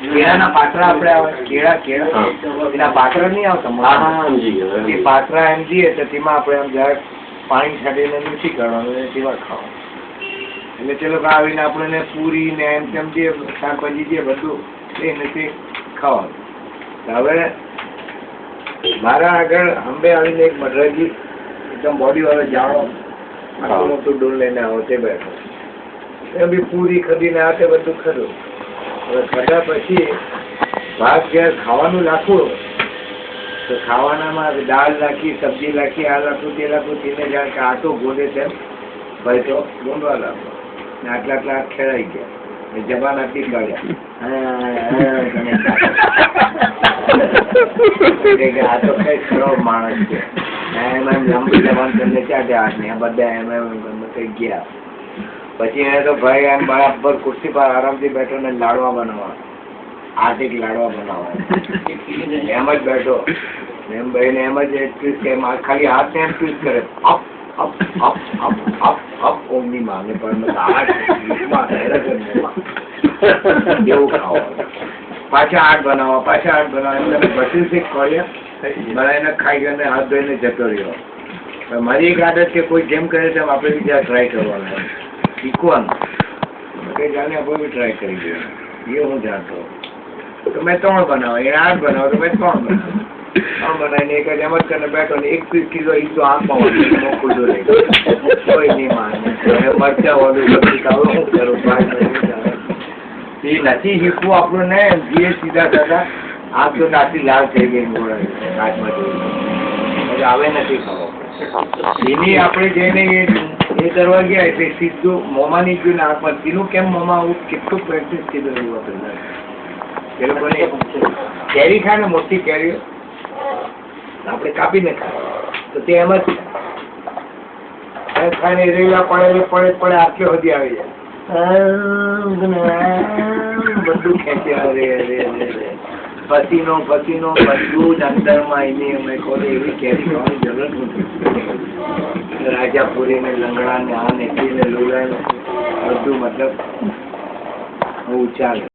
કેળાના પાત્રા આપણે આવે, કેળા એના પાત્રા નહીં આવતા, એ પાત્રા એમ દઈએ તો તેમાં આપણે આમ જરાક પાણી છાંટીને મીઠી કરવાનું અને તેમાં ખાવાનું. એટલે તે લોકો આવીને આપણને પૂરી ને એમ તેમ દે, શાકભાજી દે, બધું એને તે ખાવાનું. હવે મારા આગળ અંબે આવીને એક મઢરાજી એકદમ બોડી વાળો જાણો આટલું મોટું ડોલ લઈને આવો તે બેઠો, એ બી પૂરી ખરીને આ તે બધું ખરું. હવે ખાધા પછી ભાત ઘેર ખાવાનું નાખવું તો ખાવાનામાં દાળ નાખી, સબ્જી નાખી, આ નાખું તે નાખું, તેને જાણ કે આટો ગોળે તેમ ભાઈ તો ગોંડવા લાગો ને આટલા આટલા ખેડાઈ ગયા, જબાન આપી કાઢ્યા. આ તો કઈ ખરાબ માણસ છે, એમાં લાંબી જબાન કરીને ચાટ્યા હાથ ને બધા એમ કઈ ગયા. પછી એને તો ભાઈ એમ બરાબર કુર્સી પર આરામથી બેઠો ને લાડવા બનાવવા, આર્ટિક લાડવા બનાવવા એમ જ બેઠો એમ ભાઈ ને એમ જ ટ્વિસ્ટ કે ખાલી હાથ ને એમ ટ્વિસ્ટ કરે, up up up up up up ઓમની માને પણ એવું ખાવા, પાછા આઠ બનાવવા એમ બધી શીખ ખોલ્યા બનાવીને ખાઈ ગયો ને હાથ ધોઈને જતો રહ્યો. મારી એક આદત કે કોઈ જેમ કરે તેમ આપણે બીજા ટ્રાય કરવાનું, શીખવાનું કે જાણે આપણે બી ટ્રાય કરી દઈએ. એ હું જાણતો તો મેં 3 બનાવો, એને 8 બનાવો તો મેં 3 બનાવીને એક જ એમ જ કરીને બેઠો ને 1 પીસ કીધો એ તો આંખમાં વાળું ખુલ્લું રહી કોઈ નહીં માને. મરચા વાળું બધું ખાવું શું કરું, એ નથી શીખવું આપણું ને જે સીધા થતા આંખ તો નાથી લાલ થઈ ગઈ હાથમાં જોયું હવે નથી ખાવો. એની આપણે જઈને એ કરવા ગયા એટલે સીધું મોંમાં નહીં ગયું ને આંખમાં તેનું કેમ મોંમાં આવું કેટલું પ્રેક્ટિસ કીધું એવું હતું. એ લોકોને કેરી ખાય ને મોટી કેરીઓ આપણે કાપીને ખાય તો તે એમ જ ખાય ને રેલા પડે આટલે સુધી આવી જાય, બધું ખેંચ્યા પસીનો બધું જ અંદરમાં એની અમે ખોલે એવી કેરી ખાવાની જરૂર નથી. રાજાપુરી ને લંગડા ને આ ને લુલા ને બધું મતલબ હું ચાલે.